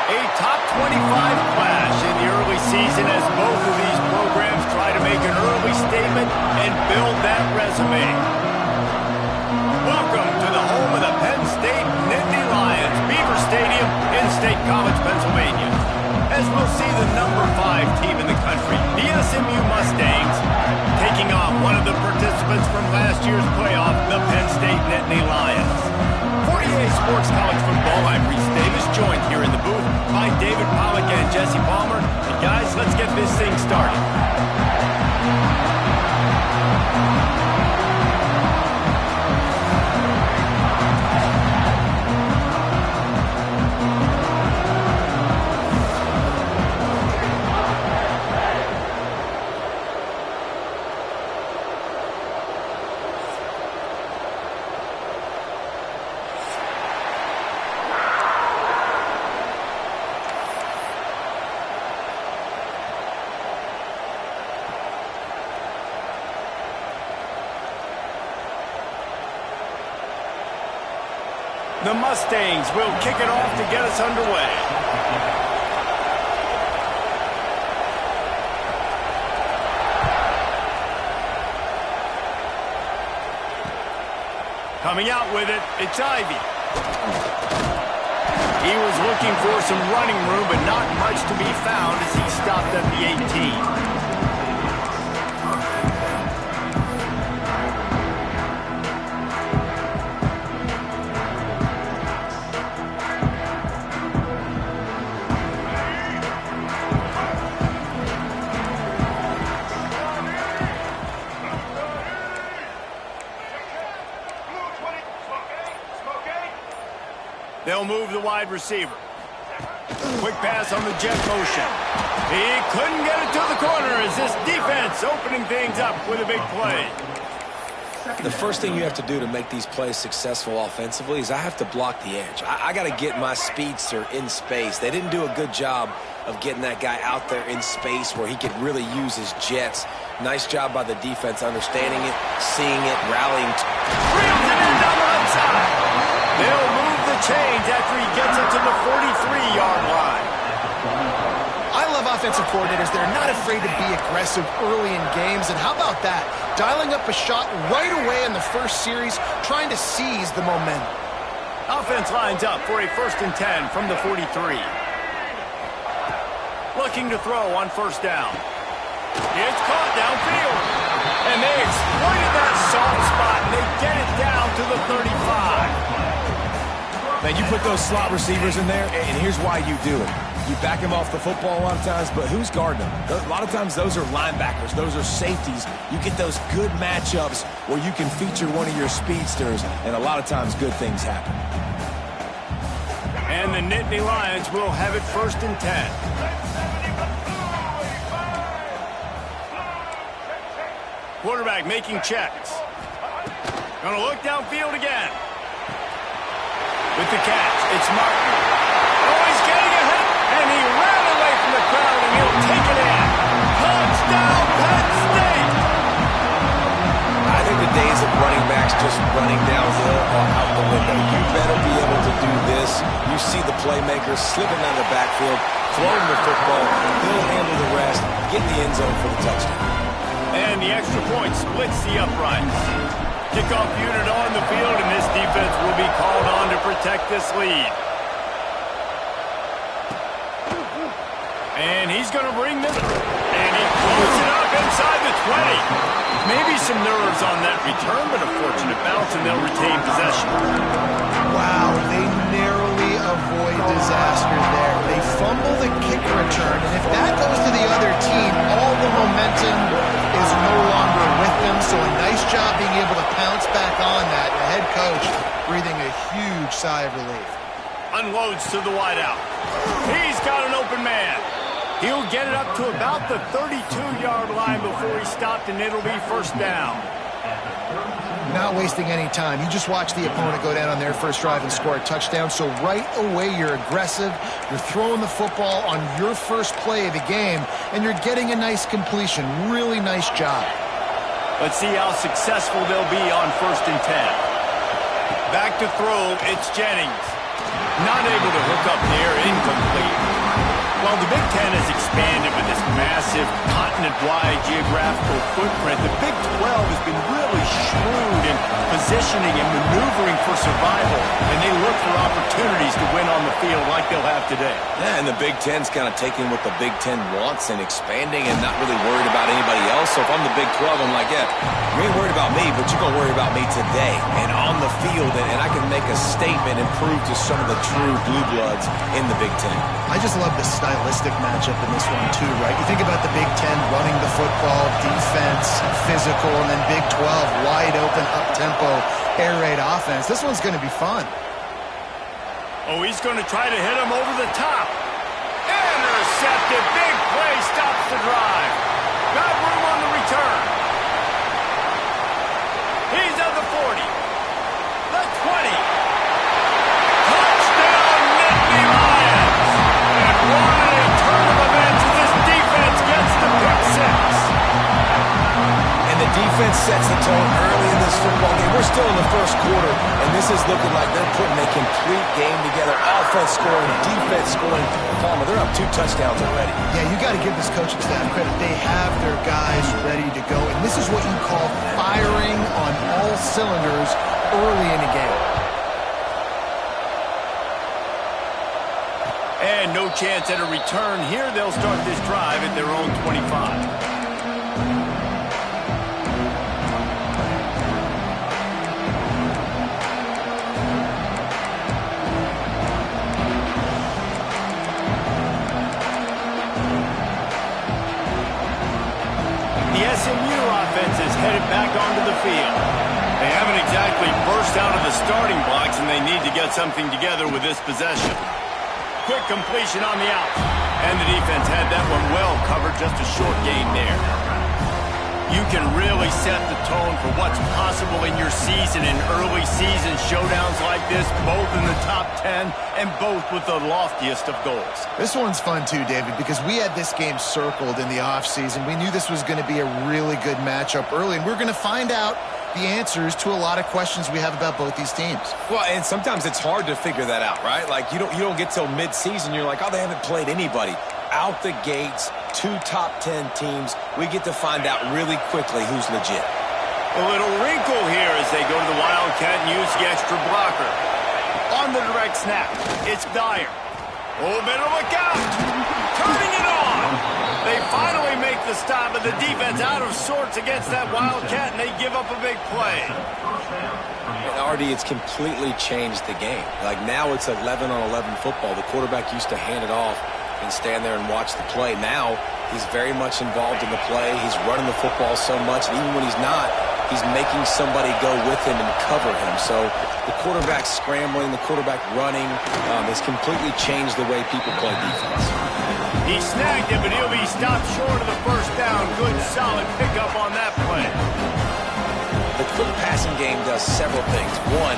A top 25 clash in the early season as both of these programs try to make an early statement and build that resume. Welcome to the home of the Penn State Nittany Lions, Beaver Stadium in State College, Pennsylvania. As we'll see the number 5 team in the country, the SMU Mustangs, taking on one of the participants from last year's playoff, the Penn State Nittany Lions. For EA Sports College Football, I'm Reese Davis, joined here in the booth by David Pollack and Jesse Palmer. And guys, let's get this thing started. The Mustangs will kick it off to get us underway. Coming out with it, it's Ivy. He was looking for some running room, but not much to be found as he stopped at the 18. They'll move the wide receiver. Quick pass on the jet motion. He couldn't get it to the corner as this defense opening things up with a big play. The first thing you have to do to make these plays successful offensively is I have to block the edge. I got to get my speedster in space. They didn't do a good job of getting that guy out there in space where he could really use his jets. Nice job by the defense understanding it, seeing it, rallying. Reels it in down the right side. They'll move the chains after he gets it to the 43-yard line. I love offensive coordinators. They're not afraid to be aggressive early in games. And how about that? Dialing up a shot right away in the first series, trying to seize the momentum. Offense lines up for a 1st and 10 from the 43. Looking to throw on 1st down. It's caught downfield. And they exploited that soft spot, and they get it down to the 35. Man, you put those slot receivers in there, and here's why you do it. You back him off the football a lot of times, but who's guarding him? A lot of times those are linebackers. Those are safeties. You get those good matchups where you can feature one of your speedsters, and a lot of times good things happen. And the Nittany Lions will have it 1st and 10. Quarterback making checks. Gonna look downfield again. With the catch, it's Martin. Oh, he's getting ahead, and he ran away from the crowd, and he'll take it in. Touchdown, Penn State! I think the days of running backs just running downhill are out the window. You better be able to do this. You see the playmakers slipping down the backfield, throwing the football. He'll handle the rest, get in the end zone for the touchdown. And the extra point splits the uprights. Kickoff unit on the field, and this defense will be called on to protect this lead. And he's going to bring this, and he blows it up inside the 20. Maybe some nerves on that return, but a fortunate bounce, and they'll retain possession. Wow, they narrowly avoid disaster there. They fumble the kick return, and if that goes to the other team, all the momentum is no longer with them, so a nice job being able to pounce back on that. The head coach breathing a huge sigh of relief. Unloads to the wideout. He's got an open man. He'll get it up to about the 32-yard line before he stopped, and it'll be 1st down. Not wasting any time. You just watch the opponent go down on their first drive and score a touchdown, so right away you're aggressive, you're throwing the football on your first play of the game, and you're getting a nice completion. Really nice job. Let's see how successful they'll be on 1st and 10. Back to throw, it's Jennings. Not able to hook up there, incomplete. While the Big Ten has expanded with this massive continent-wide geographical footprint, the Big 12 has been really shrewd in positioning and maneuvering for survival, and they look for opportunities to win on the field like they'll have today. Yeah, and the Big Ten's kind of taking what the Big Ten wants and expanding and not really worried about anybody else. So if I'm the Big 12, I'm like, yeah, you ain't worried about me, but you're going to worry about me today and on the field, and I can make a statement and prove to some of the true blue bloods in the Big Ten. I just love the stylistic matchup in this one too, right? You think about the Big Ten running the football, defense, physical, and then Big 12 wide open, up-tempo, air raid offense. This one's going to be fun. Oh, he's going to try to hit him over the top. Intercepted. Big play stops the drive. Got room on the return. He's at the 40. The 20. Touchdown, Nittany Lions. And what a turn of events as this defense gets the pick six. And the defense sets the tone early in this football game. We're still in the first quarter, and this is looking like they're putting a complete game together. Offense scoring, defense scoring. Palmer, they're up 2 touchdowns already. Yeah, you got to give this coaching staff credit. They have their guys ready to go, and this is what you call firing on all cylinders early in a game. And no chance at a return here. They'll start this drive at their own 25. The SMU offense is headed back onto the field. They haven't exactly burst out of the starting blocks, and they need to get something together with this possession. Quick completion on the out. And the defense had that one well covered, just a short gain there. You can really set the tone for what's possible in your season in early season showdowns like this, both in the top 10 and both with the loftiest of goals. This one's fun too, David, because we had this game circled in the offseason. We knew this was going to be a really good matchup early, and we're going to find out the answers to a lot of questions we have about both these teams. Well, and sometimes it's hard to figure that out, right? Like, you don't get till mid-season, you're like, oh, they haven't played anybody. Out the gates, 2 top 10 teams. We get to find out really quickly who's legit. A little wrinkle here as they go to the Wildcat and use the extra blocker. On the direct snap, it's Dyer. Oh, better look out. Turning it on. They finally make the stop, but the defense out of sorts against that Wildcat, and they give up a big play. And Artie, it's completely changed the game. Like, now it's 11-on-11 football. The quarterback used to hand it off and stand there and watch the play. Now he's very much involved in the play. He's running the football so much, and even when he's not, he's making somebody go with him and cover him. So the quarterback scrambling, the quarterback running has completely changed the way people play defense. He snagged it, but he'll be stopped short of the first down. Good, solid pickup on that play. The quick passing game does several things. One,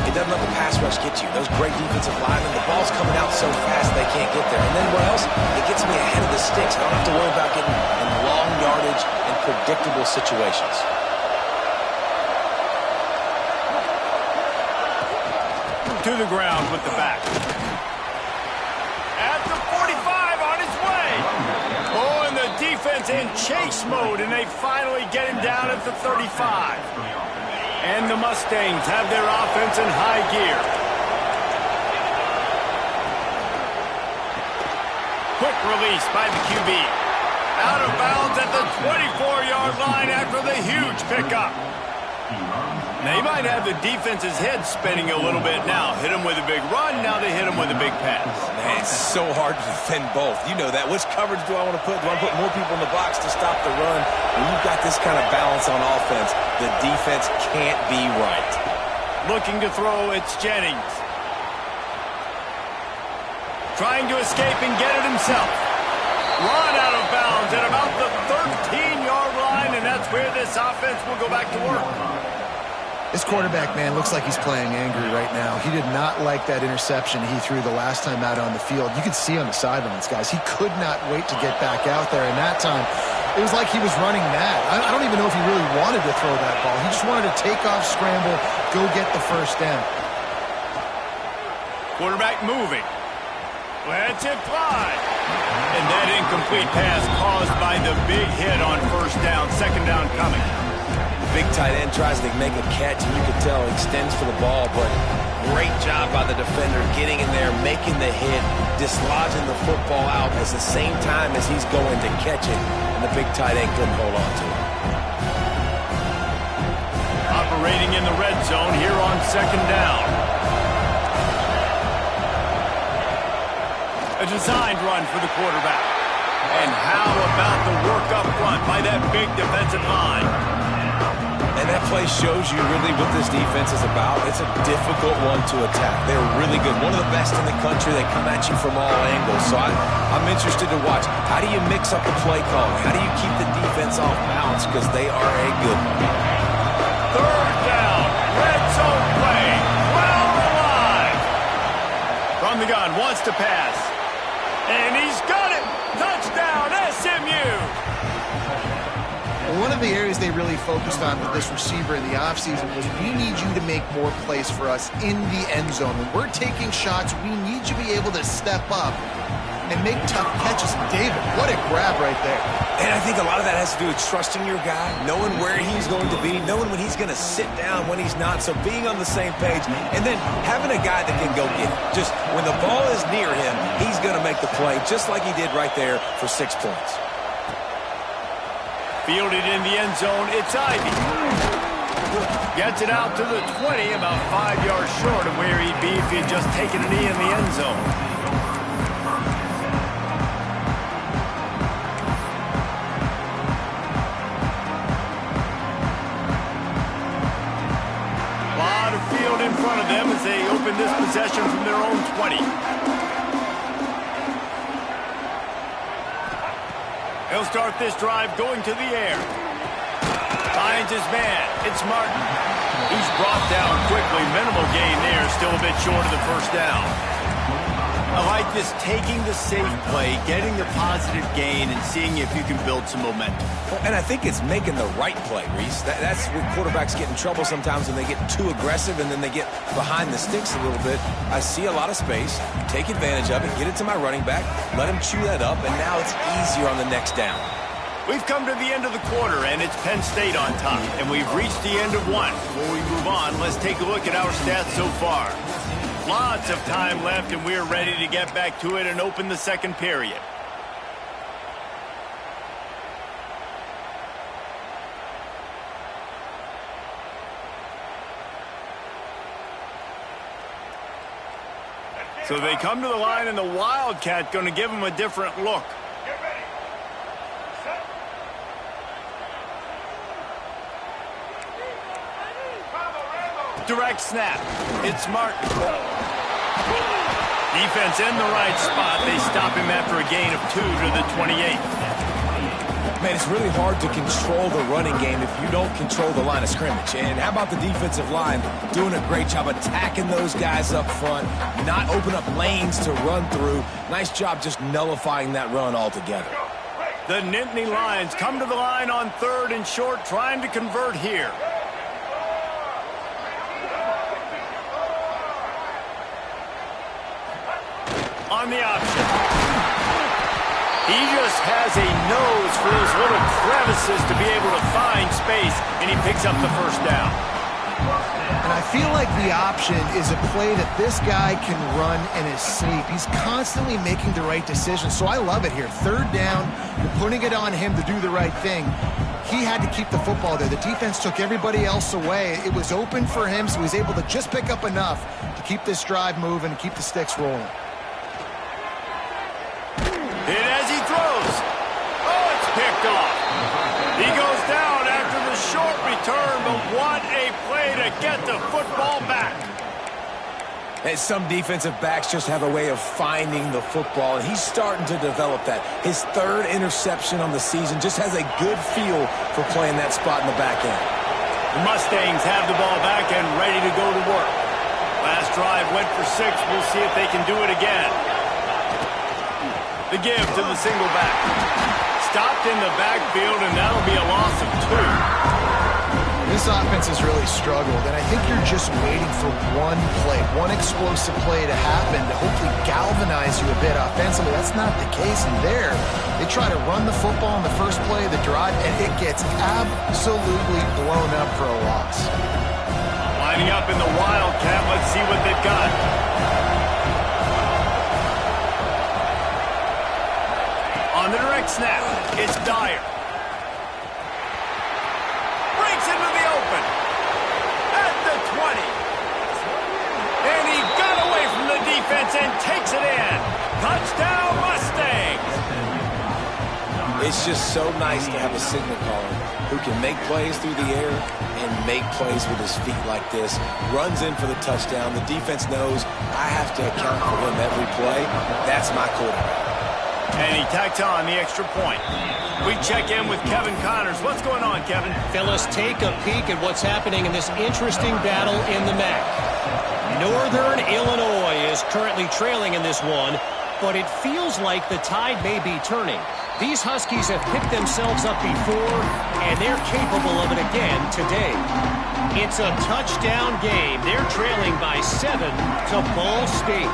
it doesn't let the pass rush get you. Those great defensive linemen, the ball's coming out so fast they can't get there. And then what else? It gets me ahead of the sticks. I don't have to worry about getting in long yardage and predictable situations. To the ground with the back. At the 45 on his way. Oh, and the defense in chase mode, and they finally get him down at the 35. And the Mustangs have their offense in high gear. Quick release by the QB. Out of bounds at the 24-yard line after the huge pickup. They might have the defense's head spinning a little bit now. Hit him with a big run, now they hit him with a big pass. Man, it's so hard to defend both. You know that. Which coverage do I want to put? Do I put more people in the box to stop the run? When you've got this kind of balance on offense, the defense can't be right. Looking to throw, it's Jennings. Trying to escape and get it himself. Run out of bounds at about the 13-yard line, and that's where this offense will go back to work. This quarterback, man, looks like he's playing angry right now. He did not like that interception he threw the last time out on the field. You could see on the sidelines, guys, he could not wait to get back out there. And that time, it was like he was running mad. I don't even know if he really wanted to throw that ball. He just wanted to take off, scramble, go get the first down. Quarterback moving. Let's it fly. And that incomplete pass caused by the big hit on first down. Second down coming. Big tight end tries to make a catch, and you can tell he extends for the ball, but great job by the defender getting in there, making the hit, dislodging the football out at the same time as he's going to catch it, and the big tight end couldn't hold on to it. Operating in the red zone here on second down. A designed run for the quarterback. And how about the work up front by that big defensive line? And that play shows you really what this defense is about. It's a difficult one to attack. They're really good. One of the best in the country. They come at you from all angles. So I'm interested to watch. How do you mix up the play calling? How do you keep the defense off balance? Because they are a good one. Third down. Red zone play. Well alive. From the gun. Wants to pass. And he's got it! Touchdown, SMU! One of the areas they really focused on with this receiver in the offseason was we need you to make more plays for us in the end zone. When we're taking shots, we need you to be able to step up and make tough catches. David, what a grab right there. And I think a lot of that has to do with trusting your guy, knowing where he's going to be, knowing when he's going to sit down, when he's not. So being on the same page, and then having a guy that can go get it. Just when the ball is near him, he's going to make the play, just like he did right there for 6 points. Fielded in the end zone, it's Ivy. Gets it out to the 20, about 5 yards short of where he'd be if he had just taken a knee in the end zone. In front of them as they open this possession from their own 20. He'll start this drive going to the air. Finds his man. It's Martin. He's brought down quickly. Minimal gain there. Still a bit short of the first down. I like this, taking the safe play, getting the positive gain, and seeing if you can build some momentum. And I think it's making the right play, Reese. That's where quarterbacks get in trouble sometimes when they get too aggressive and then they get behind the sticks a little bit. I see a lot of space, take advantage of it, get it to my running back, let him chew that up, and now it's easier on the next down. We've come to the end of the quarter, and it's Penn State on top, and we've reached the end of one. Before we move on, let's take a look at our stats so far. Lots of time left, and we're ready to get back to it and open the second period. So they come to the line, and the Wildcat going to give them a different look. Direct snap. It's Martin. Defense in the right spot. They stop him after a gain of 2 to the 28. Man, it's really hard to control the running game if you don't control the line of scrimmage. And how about the defensive line doing a great job attacking those guys up front, not open up lanes to run through. Nice job just nullifying that run altogether. The Nittany Lions come to the line on 3rd and short, trying to convert here. On the option. He just has a nose for those little crevices to be able to find space, and he picks up the first down. And I feel like the option is a play that this guy can run in his sleep. He's constantly making the right decision, so I love it here. 3rd down, you're putting it on him to do the right thing. He had to keep the football there. The defense took everybody else away. It was open for him, so he's able to just pick up enough to keep this drive moving and keep the sticks rolling. Hit as he throws. Oh, it's picked off. He goes down after the short return, but what a play to get the football back. And some defensive backs just have a way of finding the football, and he's starting to develop that. His 3rd interception on the season, just has a good feel for playing that spot in the back end. The Mustangs have the ball back and ready to go to work. Last drive went for 6. We'll see if they can do it again. The give to the single back. Stopped in the backfield, and that'll be a loss of 2. This offense has really struggled, and I think you're just waiting for one play, one explosive play to happen to hopefully galvanize you a bit offensively. That's not the case, and there, they try to run the football in the first play of the drive, and it gets absolutely blown up for a loss. Lining up in the Wildcat, let's see what they've got. On the direct snap, it's Dyer. Into the open at the 20, and he got away from the defense and takes it in. Touchdown Mustangs. It's just so nice to have a signal caller who can make plays through the air and make plays with his feet like this. Runs in for the touchdown. The defense knows I have to account for him every play. That's my quarterback. And he tacked on the extra point. We check in with Kevin Connors. What's going on, Kevin? Fellas, take a peek at what's happening in this interesting battle in the MAC. Northern Illinois is currently trailing in this one, but it feels like the tide may be turning. These Huskies have picked themselves up before, and they're capable of it again today. It's a touchdown game. They're trailing by 7 to Ball State.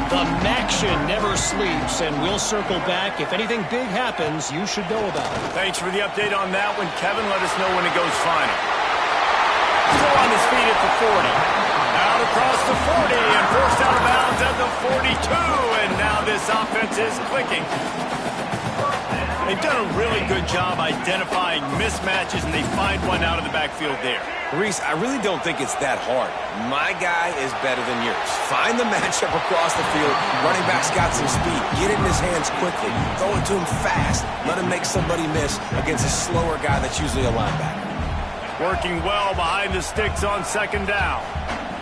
The MACtion never sleeps, and we'll circle back. If anything big happens, you should know about it. Thanks for the update on that one, Kevin. Let us know when it goes final. Still on his feet at the 40. Out across the 40 and forced out of bounds at the 42. And now this offense is clicking. They've done a really good job identifying mismatches, and they find one out of the backfield there. Reese, I really don't think it's that hard. My guy is better than yours. Find the matchup across the field. Running back's got some speed. Get it in his hands quickly. Throw it to him fast. Let him make somebody miss against a slower guy that's usually a linebacker. Working well behind the sticks on second down.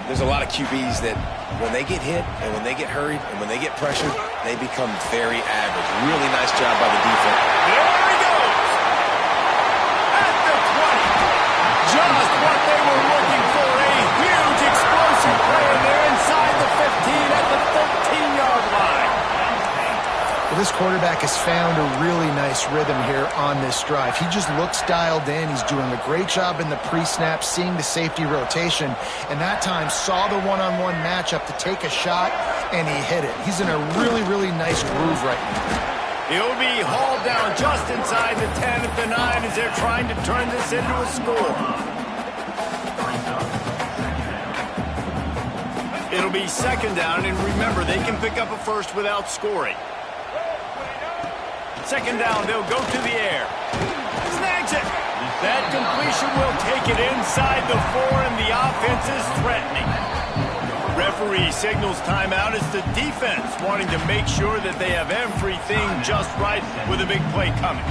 There's a lot of QBs that when they get hit and when they get hurried and when they get pressured, they become very average. Really nice job by the defense. There he goes! At the 20. Just what they were looking for. A huge explosive play, and they're inside the 15 at the 13-yard line. Well, this quarterback has found a really nice rhythm here on this drive. He just looks dialed in. He's doing a great job in the pre-snap, seeing the safety rotation, and that time saw the one-on-one matchup to take a shot, and he hit it. He's in a really, really nice groove right now. He'll be hauled down just inside the 10 at the 9 as they're trying to turn this into a score. It'll be second down, and remember, they can pick up a first without scoring. Second down, they'll go to the air. Snags it. That completion will take it inside the 4, and the offense is threatening. Referee signals timeout. It's the defense wanting to make sure that they have everything just right with a big play coming.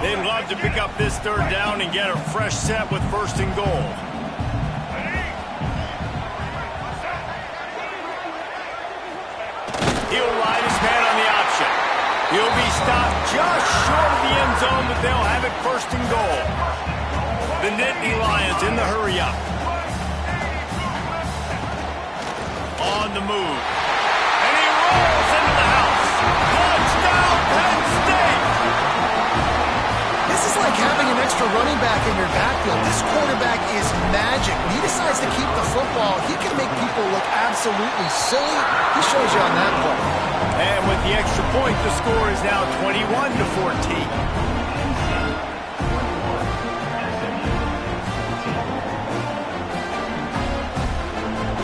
They'd love to pick up this third down and get a fresh set with first and goal. He'll ride his man on the option. He'll be stopped just short of the end zone, but they'll have it first and goal. The Nittany Lions in the hurry-up. On the move. And he rolls into the house. Touchdown, Penn State! This is like having an extra running back in your backfield. This quarterback is magic. When he decides to keep the football, he can make people look absolutely silly. He shows you on that play. And with the extra point, the score is now 21-14.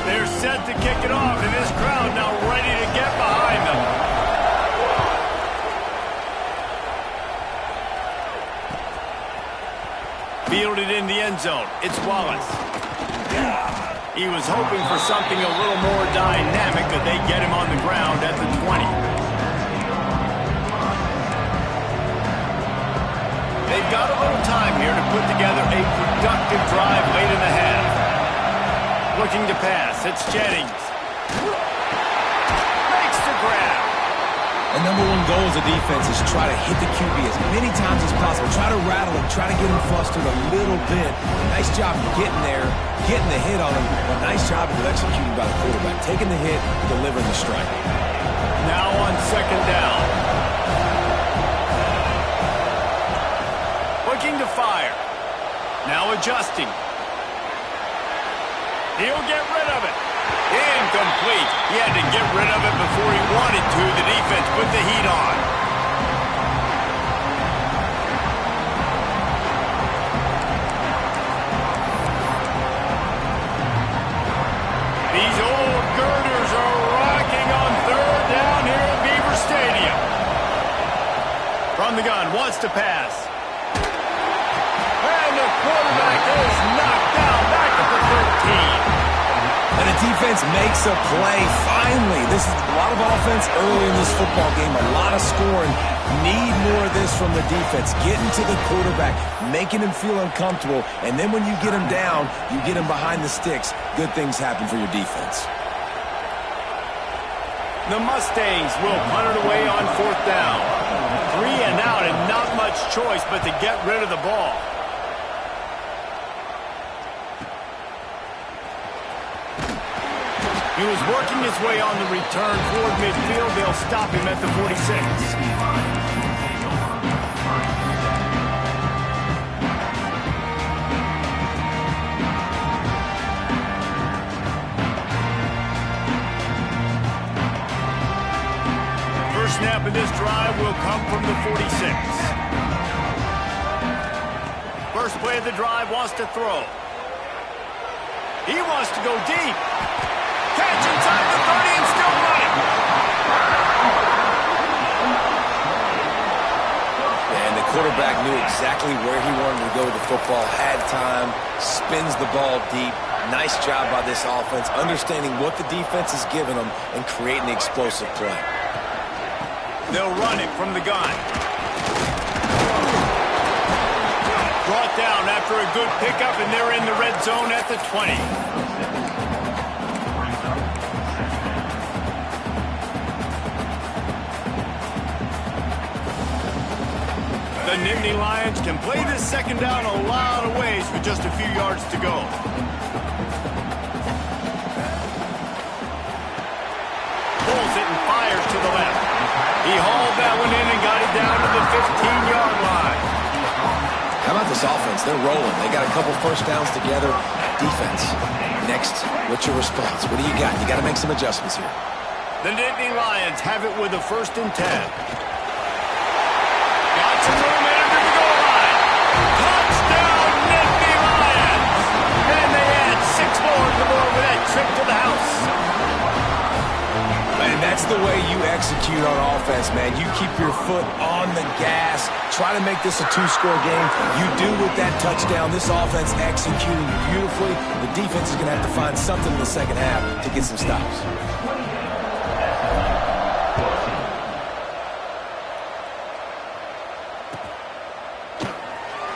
They're set to kick it off, and this crowd now ready to get behind them. Fielded in the end zone. It's Wallace. He was hoping for something a little more dynamic, but they get him on the ground at the 20. They've got a little time here to put together a productive drive late in the half. Looking to pass. It's Jennings. Makes the grab. The number one goal as a defense is try to hit the QB as many times as possible. Try to rattle him, try to get him flustered a little bit. Nice job getting there, getting the hit on him. But nice job of executing by the quarterback. Taking the hit, delivering the strike. Now on second down. Looking to fire. Now adjusting. He'll get rid of it. Incomplete. He had to get rid of it before he wanted to. The defense put the heat on. These old girders are rocking on third down here at Beaver Stadium. From the gun, wants to pass. And the quarterback is knocked down back at the 13. And the defense makes a play. Finally, this is a lot of offense early in this football game, a lot of scoring. Need more of this from the defense. Getting to the quarterback, making him feel uncomfortable, and then when you get him down, you get him behind the sticks. Good things happen for your defense. The Mustangs will punt it away on fourth down. 3 and out and not much choice but to get rid of the ball. He was working his way on the return toward midfield. They'll stop him at the 46. First snap of this drive will come from the 46. First play of the drive, wants to throw. He wants to go deep. Catch inside the 30 and still running. And the quarterback knew exactly where he wanted to go with the football, had time, spins the ball deep. Nice job by this offense, understanding what the defense is giving them and creating the explosive play. They'll run it from the gun. Brought down after a good pickup, and they're in the red zone at the 20. The Nittany Lions can play this second down a lot of ways with just a few yards to go. Pulls it and fires to the left. He hauled that one in and got it down to the 15-yard line. How about this offense? They're rolling. They got a couple first downs together. Defense. Next, what's your response? What do you got? You got to make some adjustments here. The Nittany Lions have it with a 1st and 10. Got some room in under the goal line. Touchdown, Nittany Lions! And they add 6 more to the board with that trip to the house. And that's the way you execute on offense, man. You keep your foot on the gas. Try to make this a 2-score game. You do with that touchdown. This offense executing beautifully. The defense is going to have to find something in the second half to get some stops.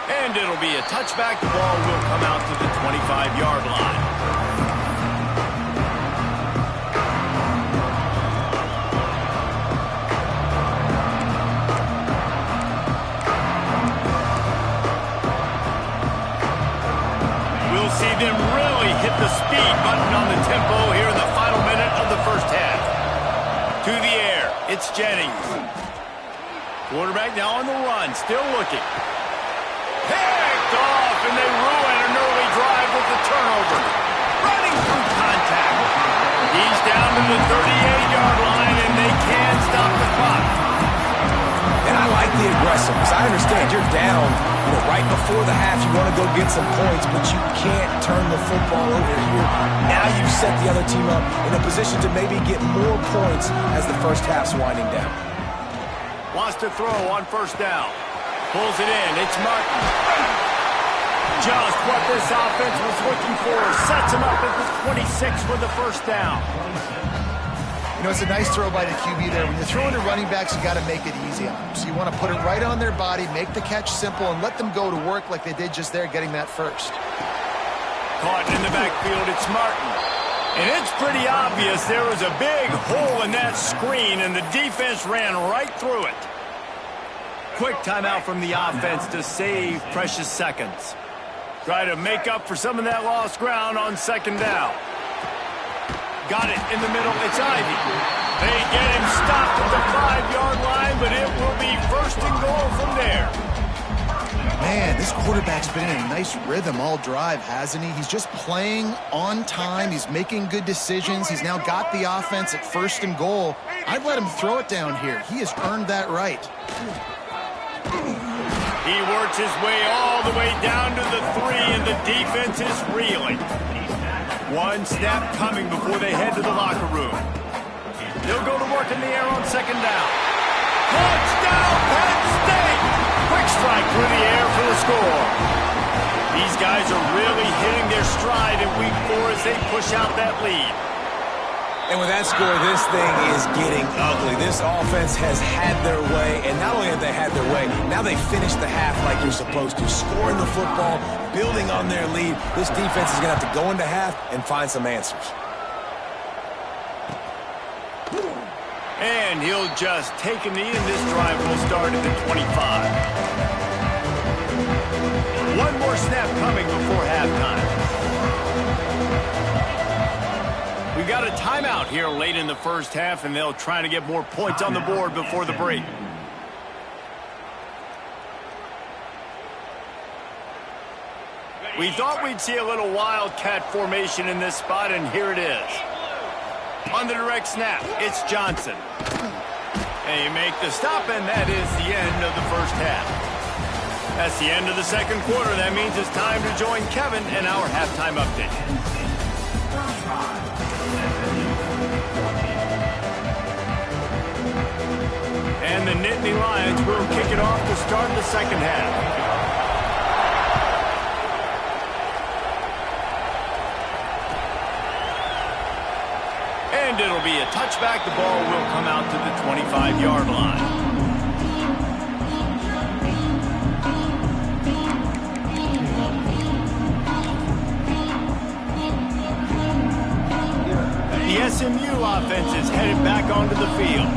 And it'll be a touchback. The ball will come out to the 25-yard line. We'll see them really hit the speed button on the tempo here in the final minute of the first half. To the air, it's Jennings. Quarterback now on the run, still looking. Picked off, and they ruin an early drive with the turnover. Running through contact. He's down to the 38-yard line, and they can't stop the clock. And I like the aggressiveness. I understand you're down, right before the half. You want to go get some points, but you can't turn the football over here. Now you set the other team up in a position to maybe get more points as the first half's winding down. Wants to throw on first down. Pulls it in. It's Martin. Just what this offense was looking for. Sets him up at the 26 for the first down. It's a nice throw by the QB there. When you're throwing to running backs, you got to make it easy on them. So you want to put it right on their body, make the catch simple, and let them go to work like they did just there, getting that first. Caught in the backfield. It's Martin. And it's pretty obvious there was a big hole in that screen, and the defense ran right through it. Quick timeout from the offense to save precious seconds. Try to make up for some of that lost ground on second down. Got it in the middle. It's Ivy. They get him stopped at the 5-yard line, but it will be first and goal from there. Man, this quarterback's been in a nice rhythm all drive, hasn't he? He's just playing on time. He's making good decisions. He's now got the offense at first and goal. I'd let him throw it down here. He has earned that right. He works his way all the way down to the 3, and the defense is reeling. One snap coming before they head to the locker room. They'll go to work in the air on second down. Touchdown, Penn State! Quick strike through the air for the score. These guys are really hitting their stride in week 4 as they push out that lead. And with that score, this thing is getting ugly. This offense has had their way, and not only have they had their way, now they finish the half like you're supposed to, scoring the football, building on their lead. This defense is going to have to go into half and find some answers. And he'll just take a knee, and this drive will start at the 25. One more snap coming before halftime. We got a timeout here late in the first half, and they'll try to get more points on the board before the break. We thought we'd see a little wildcat formation in this spot, and here it is. On the direct snap, it's Johnson. And you make the stop, and that is the end of the first half. That's the end of the second quarter. That means it's time to join Kevin in our halftime update. And the Nittany Lions will kick it off to start the second half. And it'll be a touchback. The ball will come out to the 25-yard line. The SMU offense is headed back onto the field.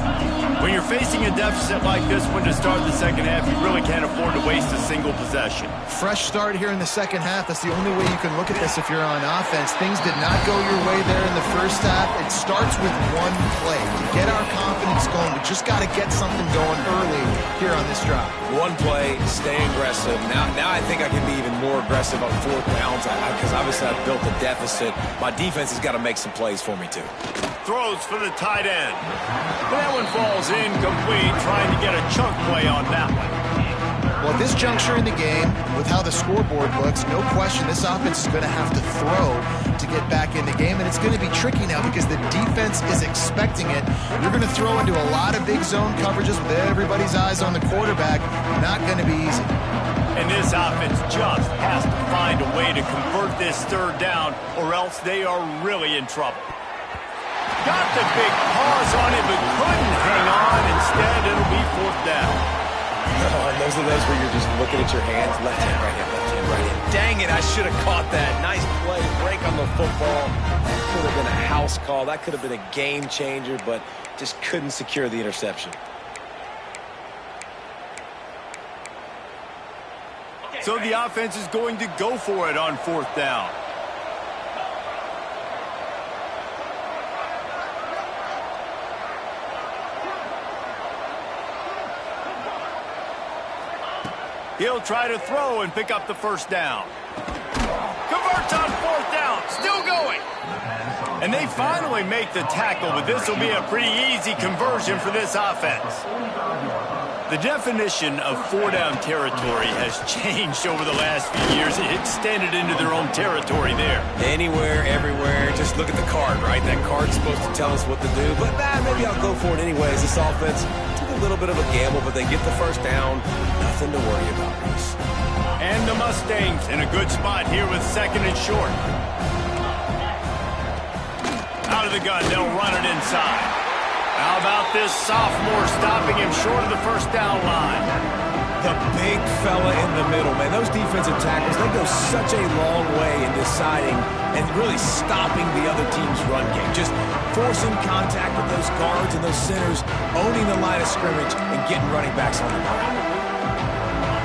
When you're facing a deficit like this one to start the second half, you really can't afford to waste a single possession. Fresh start here in the second half. That's the only way you can look at this if you're on offense. Things did not go your way there in the first half. It starts with one play. To get our confidence going, we just got to get something going early here on this drive. One play, stay aggressive. Now I think I can be even more aggressive on fourth downs because obviously I've built a deficit. My defense has got to make some plays for me too. Throws for the tight end. That one falls incomplete, trying to get a chunk play on that one. Well, at this juncture in the game, with how the scoreboard looks, no question this offense is going to have to throw to get back in the game, and it's going to be tricky now because the defense is expecting it. You're going to throw into a lot of big zone coverages with everybody's eyes on the quarterback. Not going to be easy. And this offense just has to find a way to convert this third down, or else they are really in trouble. Got the big pause on it, but couldn't hang on. Instead, it'll be fourth down. Oh, and those are those where you're just looking at your hands. Left hand, right hand, left hand, right hand. Dang it, I should have caught that. Nice play, break on the football. That could have been a house call. That could have been a game changer, but just couldn't secure the interception. So the offense is going to go for it on fourth down. He'll try to throw and pick up the first down. Converts on fourth down. Still going. And they finally make the tackle, but this will be a pretty easy conversion for this offense. The definition of four-down territory has changed over the last few years. It extended into their own territory there. Anywhere, everywhere. Just look at the card, right? That card's supposed to tell us what to do. But maybe I'll go for it anyways. This offense took a little bit of a gamble, but they get the first down. Nothing to worry about, Reese. And the Mustangs in a good spot here with second and short. Out of the gun, they'll run it inside. How about this sophomore stopping him short of the first down line? The big fella in the middle, man. Those defensive tackles, they go such a long way in deciding and really stopping the other team's run game. Just forcing contact with those guards and those centers, owning the line of scrimmage, and getting running backs on the ground.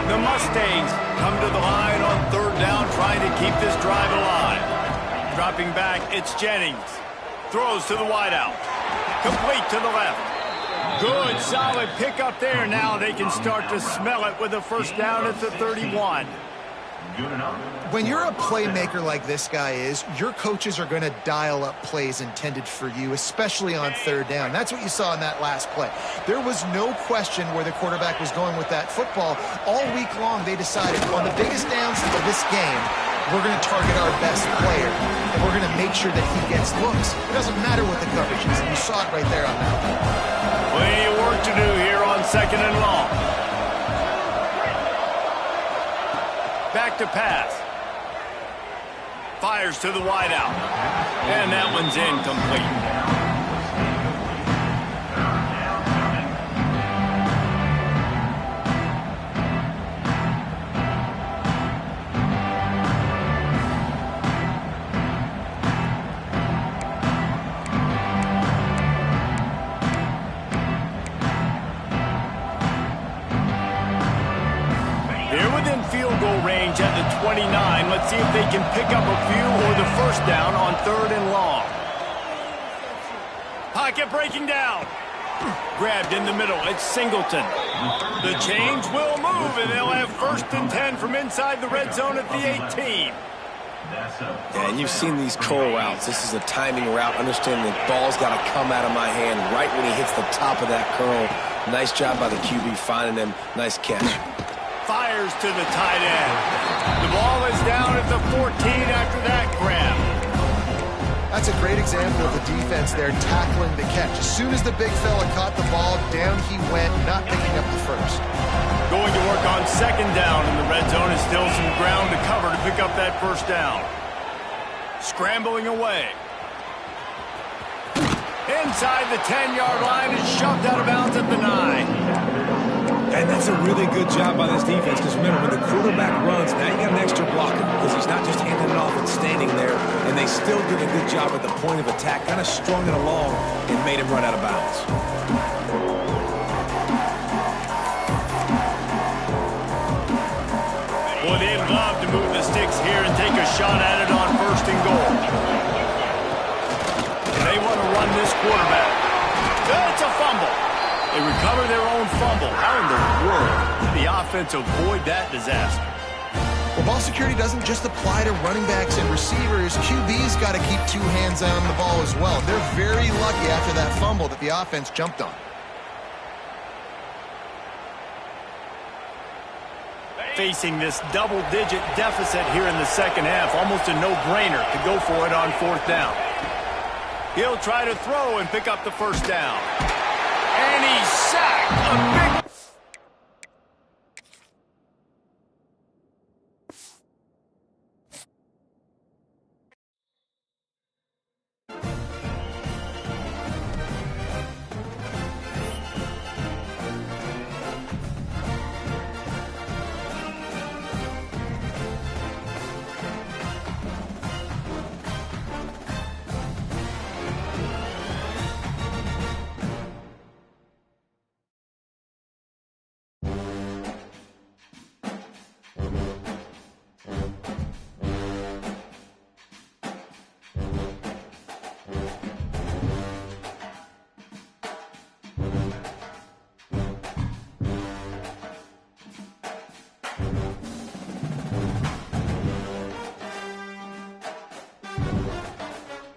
The Mustangs come to the line on third down, trying to keep this drive alive. Dropping back, it's Jennings. Throws to the wideout. Complete to the left. Good, solid pickup there. Now they can start to smell it with a first down at the 31. When you're a playmaker like this guy is, your coaches are going to dial up plays intended for you, especially on third down. That's what you saw in that last play. There was no question where the quarterback was going with that football. All week long, they decided on the biggest downs of this game, we're going to target our best player, and we're going to make sure that he gets looks. It doesn't matter what the coverage is, and you saw it right there on that one. Plenty of work to do here on second and long. Back to pass. Fires to the wideout. And that one's incomplete. Field goal range at the 29. Let's see if they can pick up a few or the first down on third and long. Pocket breaking down. Grabbed in the middle. It's Singleton. The change will move, and they'll have first and 10 from inside the red zone at the 18. Yeah, and you've seen these curl routes. This is a timing route. Understand the ball's got to come out of my hand right when he hits the top of that curl. Nice job by the QB finding him. Nice catch. Fires to the tight end. The ball is down at the 14 after that grab. That's a great example of the defense there tackling the catch. As soon as the big fella caught the ball, down he went, not picking up the first. Going to work on second down in the red zone. Is still some ground to cover to pick up that first down. Scrambling away. Inside the 10-yard line is shoved out of bounds at the 9. And that's a really good job by this defense, because remember, when the quarterback runs, now you got an extra blocker, because he's not just handing it off and standing there, and they still did a good job at the point of attack, kind of strung it along and made him run out of bounds. Boy, they'd love to move the sticks here and take a shot at it on first and goal. They want to run this quarterback. That's a fumble. They recover their own fumble. How in the world did the offense avoid that disaster? Well, ball security doesn't just apply to running backs and receivers. QB's got to keep two hands on the ball as well. They're very lucky after that fumble that the offense jumped on. Facing this double-digit deficit here in the second half, almost a no-brainer to go for it on fourth down. He'll try to throw and pick up the first down. And he's sacked. A big